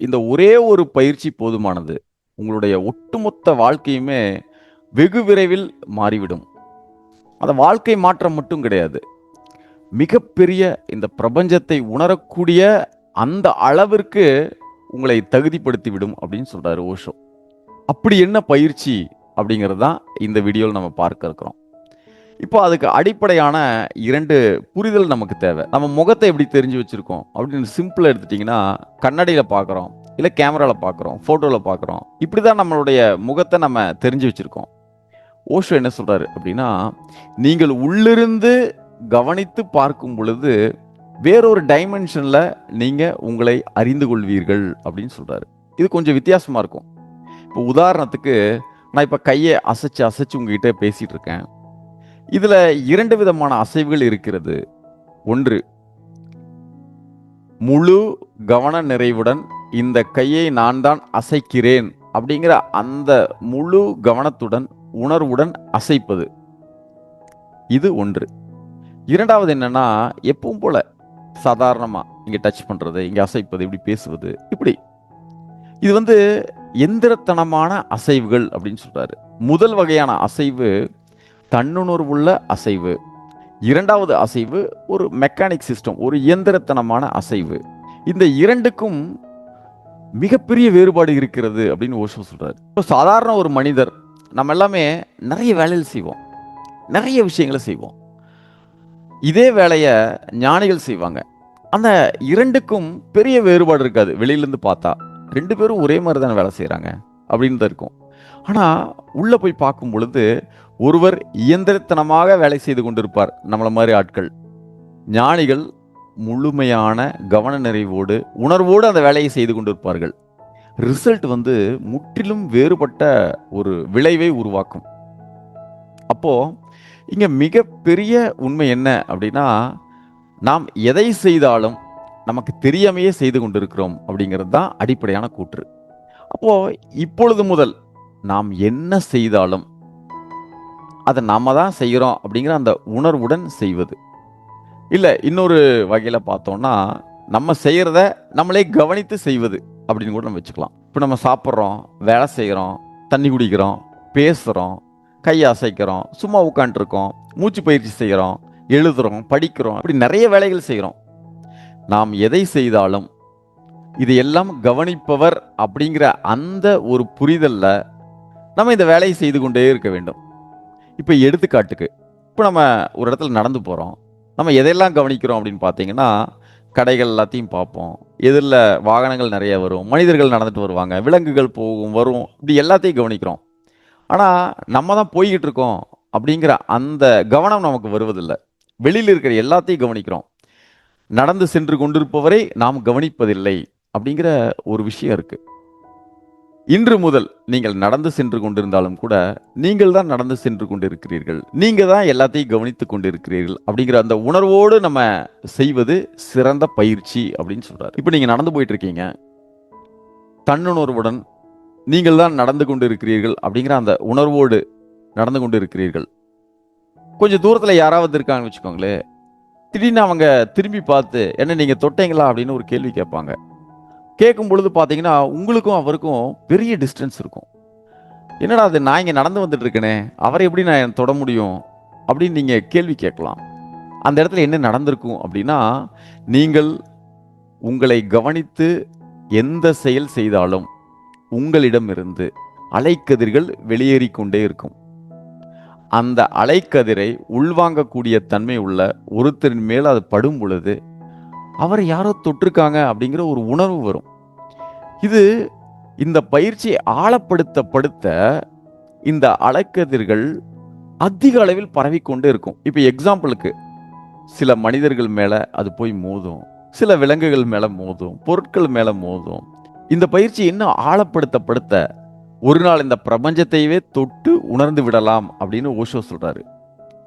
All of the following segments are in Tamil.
இந்த ஒரே ஒரு பயிற்சி போதுமானது. உங்களுடைய ஒட்டுமொத்த வாழ்க்கையுமே வெகு விரைவில் மாறிவிடும். அந்த வாழ்க்கை மாற்றம் மட்டும் கிடையாது. மிகப்பெரிய இந்த பிரபஞ்சத்தை உணரக்கூடிய அந்த அளவிற்கு உங்களை தகுதிப்படுத்திவிடும் அப்படின்னு சொல்றாரு ஓஷோ. அப்படி என்ன பயிற்சி அப்படிங்கிறது தான் இந்த வீடியோவில் நம்ம பார்க்க இருக்கிறோம். இப்போ அதுக்கு அடிப்படையான 2 புரிதல் நமக்கு தேவை. நம்ம முகத்தை எப்படி தெரிஞ்சு வச்சிருக்கோம் அப்படின்னு சிம்பிளா எடுத்துட்டீங்கன்னா, கண்ணாடியில பார்க்குறோம், இல்லை கேமராவில் பார்க்குறோம், ஃபோட்டோவில் பார்க்குறோம். இப்படி தான் நம்மளுடைய முகத்தை நம்ம தெரிஞ்சு வச்சிருக்கோம். ஓஷோ என்ன சொல்றாரு அப்படின்னா, நீங்கள் உள்ளிருந்து கவனித்து பார்க்கும் பொழுது வேறொரு டைமென்ஷன்ல நீங்க உங்களை அறிந்து கொள்வீர்கள் அப்படின்னு சொல்றாரு. இது கொஞ்சம் வித்தியாசமா இருக்கும். இப்போ உதாரணத்துக்கு நான் இப்போ கையை அசைச்சு அசைச்சு உங்ககிட்ட பேசிட்டு இருக்கேன். இதுல 2 விதமான அசைவுகள் இருக்கிறது. ஒன்று, முழு கவன நிறைவுடன் இந்த கையை நான் தான் அசைக்கிறேன் அப்படிங்கிற அந்த முழு கவனத்துடன் உணர்வுடன் அசைப்பது. இது ஒன்று. இரண்டாவது என்னன்னா, எப்பவும் போல சாதாரணமா இங்க டச் பண்றது, இங்க அசைப்பது, இப்படி பேசுவது, இப்படி. இது எந்திரத்தனமான அசைவுகள் அப்படின்னு சொல்றாரு. முதல் வகையான அசைவு தன்னுணர்வுள்ள அசைவு. இரண்டாவது அசைவு ஒரு மெக்கானிக் சிஸ்டம், ஒரு இயந்திரத்தனமான அசைவு. இந்த இரண்டுக்கும் மிகப்பெரிய வேறுபாடு இருக்கிறது அப்படின்னு ஓஷோ சொல்றாரு. சாதாரண ஒரு மனிதர், நம்ம எல்லாமே நிறைய வேலைகள் செய்வோம், நிறைய விஷயங்களை செய்வோம். இதே வேலையை ஞானிகள் செய்வாங்க. அந்த இரண்டுக்கும் பெரிய வேறுபாடு இருக்காது. வெளியிலேருந்து பார்த்தா 2 பேரும் ஒரே மாதிரி தானே வேலை செய்கிறாங்க அப்படின்னு தான் இருக்கும். ஆனால் உள்ளே போய் பார்க்கும் பொழுது ஒருவர் இயந்திரத்தனமாக வேலை செய்து கொண்டிருப்பார், நம்மளை மாதிரி ஆட்கள். ஞானிகள் முழுமையான கவன நிறைவோடு உணர்வோடு அந்த வேலையை செய்து கொண்டிருப்பார்கள். ரிசல்ட் முற்றிலும் வேறுபட்ட ஒரு விளைவை உருவாக்கும். அப்போ இங்க மிகப்பெரிய உண்மை என்ன அப்படின்னா, நாம் எதை செய்தாலும் நமக்கு தெரியாமையே செய்து கொண்டிருக்கிறோம் அப்படிங்கிறது தான் அடிப்படையான கூற்று. அப்போ இப்பொழுது முதல் நாம் என்ன செய்தாலும் அதை நாம தான் செய்கிறோம் அப்படிங்கிற அந்த உணர்வுடன் செய்வது. இல்லை, இன்னொரு வகையில் பார்த்தோம்னா, நம்ம செய்கிறத நம்மளே கவனித்து செய்வது அப்படின்னு கூட நம்ம வச்சுக்கலாம். இப்போ நம்ம சாப்பிட்றோம், வேலை செய்கிறோம், தண்ணி குடிக்கிறோம், பேசுகிறோம், கையை அசைக்கிறோம், சும்மா உட்காந்துருக்கோம், மூச்சு பயிற்சி செய்கிறோம், எழுதுகிறோம், படிக்கிறோம், இப்படி நிறைய வேலைகள் செய்கிறோம். நாம் எதை செய்தாலும் இதையெல்லாம் கவனிப்பவர் அப்படிங்கிற அந்த ஒரு புரிதல்ல நம்ம இந்த வேலையை செய்து கொண்டே இருக்க வேண்டும். இப்போ எடுத்துக்காட்டுக்கு, இப்போ நம்ம ஒரு இடத்துல நடந்து போகிறோம், நம்ம எதையெல்லாம் கவனிக்கிறோம் அப்படின்னு பார்த்தீங்கன்னா, கடைகள் எல்லாத்தையும் பார்ப்போம், எதிரில் வாகனங்கள் நிறைய வரும், மனிதர்கள் நடந்துட்டு வருவாங்க, விலங்குகள் போகும் வரும், இப்படி எல்லாத்தையும் கவனிக்கிறோம். ஆனால் நம்ம தான் போய்கிட்டு இருக்கோம் அப்படிங்கிற அந்த கவனம் நமக்கு வருவதில்லை. வெளியில் இருக்கிற எல்லாத்தையும் கவனிக்கிறோம். நடந்து சென்று கொண்டிருப்பவரை நாம் கவனிப்பதில்லை அப்படிங்கிற ஒரு விஷயம் இருக்கு. இன்று முதல் நீங்கள் நடந்து சென்று கொண்டிருந்தாலும் கூட நீங்கள் தான் நடந்து சென்று கொண்டிருக்கிறீர்கள், நீங்க தான் எல்லாத்தையும் கவனித்துக் கொண்டிருக்கிறீர்கள் அப்படிங்கிற அந்த உணர்வோடு நம்ம செய்வது சிறந்த பயிற்சி அப்படின்னு சொல்றாரு. இப்போ நீங்க நடந்து போயிட்டு இருக்கீங்க, தன்னுணர்வுடன் நீங்கள் தான் நடந்து கொண்டு இருக்கிறீர்கள் அப்படிங்கிற அந்த உணர்வோடு நடந்து கொண்டு இருக்கிறீர்கள். கொஞ்சம் தூரத்துல யாராவது இருக்காங்கன்னு வச்சுக்கோங்களேன், திடீர்னு அவங்க திரும்பி பார்த்து என்ன நீங்க தொட்டீங்களா அப்படின்னு ஒரு கேள்வி கேட்பாங்க. கேட்கும் பொழுது பார்த்தீங்கன்னா உங்களுக்கும் அவருக்கும் பெரிய டிஸ்டன்ஸ் இருக்கும். என்னடா அது, நான் இங்கே நடந்து வந்துட்டு இருக்கேனே, அவரை எப்படி நான் தொட முடியும் அப்படின்னு நீங்க கேள்வி கேட்கலாம். அந்த இடத்துல என்ன நடந்திருக்கும் அப்படின்னா, நீங்கள் உங்களை கவனித்து எந்த செயல் செய்தாலும் உங்களிடமிருந்து அலைக்கதிர்கள் வெளியேறிக்கொண்டே இருக்கும். அந்த அலைக்கதிரை உள்வாங்கக்கூடிய தன்மை உள்ள ஒருத்தரின் மேல் அது படும் பொழுது அவர் யாரோ தொட்டிருக்காங்க அப்படிங்கிற ஒரு உணர்வு வரும். இது இந்த பயிற்சி ஆழப்படுத்த இந்த அலைக்கதிர்கள் அதிக அளவில் பரவிக்கொண்டே இருக்கும். இப்போ எக்ஸாம்பிளுக்கு, சில மனிதர்கள் மேல அது போய் மோதும், சில விலங்குகள் மேல மோதும், பொருட்கள் மேல மோதும். இந்த பயிற்சி இன்னும் ஆழப்படுத்த ஒரு நாள் இந்த பிரபஞ்சத்தையே தொட்டு உணர்ந்து விடலாம் அப்படின்னு ஓஷோ சொல்றாரு.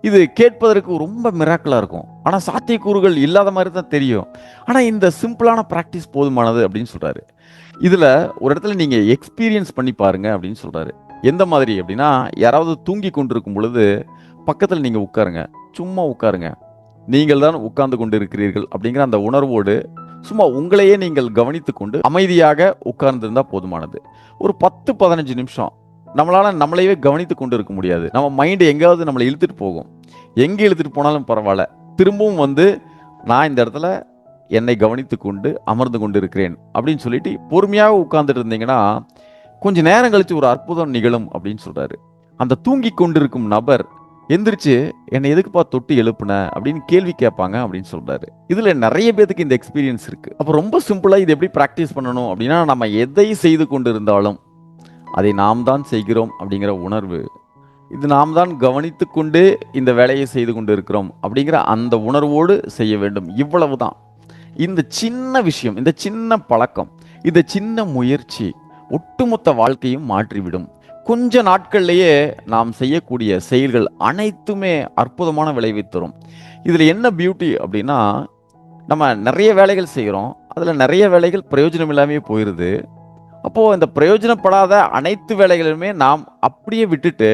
இது கேட்பதற்கு ரொம்ப மிராக்கிளா இருக்கும், ஆனா சாத்தியக்கூறுகள் இல்லாத மாதிரி தான் தெரியும். ஆனா இந்த சிம்பிளான பிராக்டிஸ் போதுமானது அப்படின்னு சொல்றாரு. இதுல ஒரு இடத்துல நீங்க எக்ஸ்பீரியன்ஸ் பண்ணி பாருங்க அப்படின்னு சொல்றாரு. எந்த மாதிரி அப்படின்னா, யாராவது தூங்கி கொண்டிருக்கும் பொழுது பக்கத்தில் நீங்க உட்காருங்க, சும்மா உட்காருங்க. நீங்கள் தான் உட்கார்ந்து கொண்டு இருக்கிறீர்கள் அப்படிங்கிற அந்த உணர்வோடு சும்மா உங்களையே நீங்கள் கவனித்துக் கொண்டு அமைதியாக உட்கார்ந்திருந்தா போதுமானது. ஒரு 10-15 நிமிஷம் நம்மளால நம்மளையே கவனித்துக் கொண்டு இருக்க முடியாது. நம்ம மைண்ட் எங்கேயாவது நம்மளை இழுத்துட்டு போகும். எங்கே இழுத்துட்டு போனாலும் பரவாயில்ல. திரும்பவும் வந்து நான் இந்த இடத்துல என்னை கவனித்துக் கொண்டு அமர்ந்து கொண்டு இருக்கிறேன் அப்படின்னு சொல்லிட்டு பொறுமையாக உட்கார்ந்துட்டு இருந்தீங்கன்னா கொஞ்ச நேரம் கழிச்சு ஒரு அற்புதம் நிகழும் அப்படின்னு சொல்றாரு. அந்த தூங்கி கொண்டிருக்கும் நபர் எந்திரிச்சு என்னை எதுக்குப்பா தொட்டி எழுப்புன அப்படின்னு கேள்வி கேட்பாங்க அப்படின்னு சொல்றாரு. இதுல நிறைய பேருக்கு இந்த எக்ஸ்பீரியன்ஸ் இருக்கு. அப்ப ரொம்ப சிம்பிளா இது எப்படி பிராக்டிஸ் பண்ணணும் அப்படின்னா, நம்ம எதை செய்து கொண்டு இருந்தாலும் அதை நாம் தான் செய்கிறோம் அப்படிங்கிற உணர்வு, இது நாம் தான் கவனித்துக் கொண்டு இந்த வேலையை செய்து கொண்டு இருக்கிறோம் அப்படிங்கிற அந்த உணர்வோடு செய்ய வேண்டும். இவ்வளவுதான். இந்த சின்ன விஷயம், இந்த சின்ன பழக்கம், இந்த சின்ன முயற்சி ஒட்டுமொத்த வாழ்க்கையும் மாற்றிவிடும். கொஞ்ச நாட்கள்லேயே நாம் செய்யக்கூடிய செயல்கள் அனைத்துமே அற்புதமான விளைவை தரும். இதில் என்ன பியூட்டி அப்படின்னா, நம்ம நிறைய வேலைகள் செய்கிறோம், அதில் நிறைய வேலைகள் பிரயோஜனம் இல்லாமல் போயிடுது. அப்போது இந்த பிரயோஜனப்படாத அனைத்து வேலைகளுமே நாம் அப்படியே விட்டுட்டு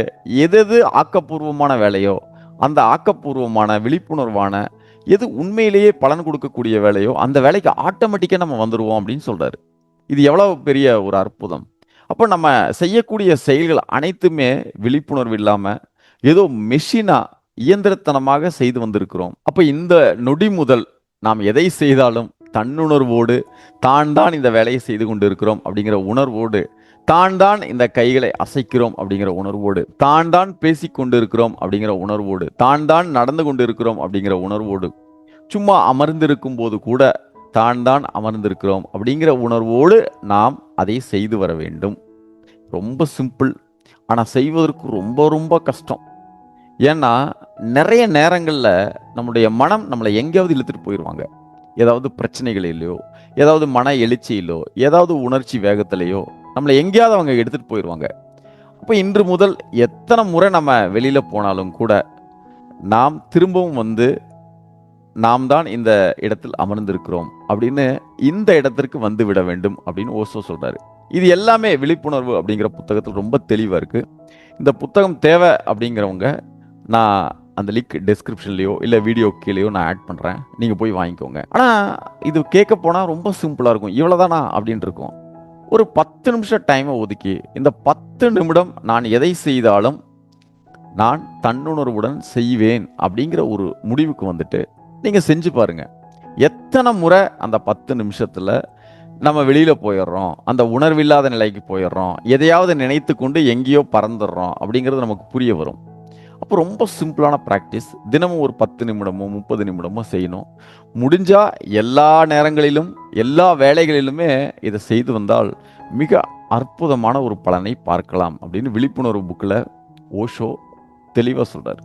எது ஆக்கப்பூர்வமான வேலையோ, அந்த ஆக்கப்பூர்வமான விழிப்புணர்வான எது உண்மையிலேயே பலன் கொடுக்கக்கூடிய வேலையோ அந்த வேலைக்கு ஆட்டோமேட்டிக்காக நம்ம வந்துடுவோம் அப்படின்னு சொல்கிறாரு. இது எவ்வளவு பெரிய ஒரு அற்புதம். அப்போ நம்ம செய்யக்கூடிய செயல்கள் அனைத்துமே விழிப்புணர்வு இல்லாமல் ஏதோ மெஷினா இயந்திரத்தனமாக செய்து வந்திருக்கிறோம். அப்போ இந்த நொடி முதல் நாம் எதை செய்தாலும் தன்னுணர்வோடு தான் தான் இந்த வேலையை செய்து கொண்டு இருக்கிறோம் அப்படிங்கிற உணர்வோடு, தான் தான் இந்த கைகளை அசைக்கிறோம் அப்படிங்கிற உணர்வோடு, தான் தான் பேசி கொண்டு இருக்கிறோம் அப்படிங்கிற உணர்வோடு, தான் தான் நடந்து கொண்டு இருக்கிறோம் அப்படிங்கிற உணர்வோடு, சும்மா அமர்ந்திருக்கும் போது கூட தான் தான் அமர்ந்திருக்கிறோம் அப்படிங்கிற உணர்வோடு நாம் அதை செய்து வர வேண்டும். ரொம்ப சிம்பிள், ஆனால் செய்வதற்கு ரொம்ப ரொம்ப கஷ்டம். ஏன்னா நிறைய நேரங்களில் நம்முடைய மனம் நம்மளை எங்கேயாவது இழுத்துட்டு போயிடுவாங்க. ஏதாவது பிரச்சனைகளிலையோ, ஏதாவது மன எழுச்சியிலோ, ஏதாவது உணர்ச்சி வேகத்திலேயோ நம்மளை எங்கேயாவது அவங்க எடுத்துகிட்டு போயிடுவாங்க. அப்போ இன்று முதல் எத்தனை முறை நம்ம வெளியில் போனாலும் கூட நாம் திரும்பவும் வந்து நாம் தான் இந்த இடத்தில் அமர்ந்திருக்கிறோம் அப்படின்னு இந்த இடத்திற்கு வந்து விட வேண்டும் அப்படின்னு ஓஷோ சொல்றாரு. இது எல்லாமே விழிப்புணர்வு அப்படிங்கிற புத்தகத்தில் ரொம்ப தெளிவாக இருக்கு. இந்த புத்தகம் தேவை அப்படிங்கிறவங்க நான் அந்த லிங்க் டிஸ்கிரிப்ஷன்லையோ இல்லை வீடியோ கீழேயோ நான் ஆட் பண்ணுறேன், நீங்கள் போய் வாங்கிக்கோங்க. ஆனால் இது கேட்க போனால் ரொம்ப சிம்பிளாக இருக்கும், இவ்வளோதானா அப்படின்ட்டு இருக்கும். ஒரு 10 நிமிஷம் டைமை ஒதுக்கி இந்த 10 நிமிடம் நான் எதை செய்தாலும் நான் தன்னுணர்வுடன் செய்வேன் அப்படிங்கிற ஒரு முடிவுக்கு வந்துட்டு நீங்கள் செஞ்சு பாருங்க. எத்தனை முறை அந்த 10 நிமிஷத்தில் நம்ம வெளியில் போயிடுறோம், அந்த உணர்வில்லாத நிலைக்கு போயிடுறோம், எதையாவது நினைத்து கொண்டு எங்கேயோ பறந்துடுறோம் அப்படிங்கிறது நமக்கு புரிய வரும். அப்போ ரொம்ப சிம்பிளான ப்ராக்டிஸ். தினமும் ஒரு 10 நிமிடமோ 30 நிமிடமோ செய்யணும். முடிஞ்சால் எல்லா நேரங்களிலும் எல்லா வேலைகளிலுமே இதை செய்து வந்தால் மிக அற்புதமான ஒரு பலனை பார்க்கலாம் அப்படின்னு விழிப்புணர்வு புக்கில் ஓஷோ தெளிவாக சொல்கிறார்.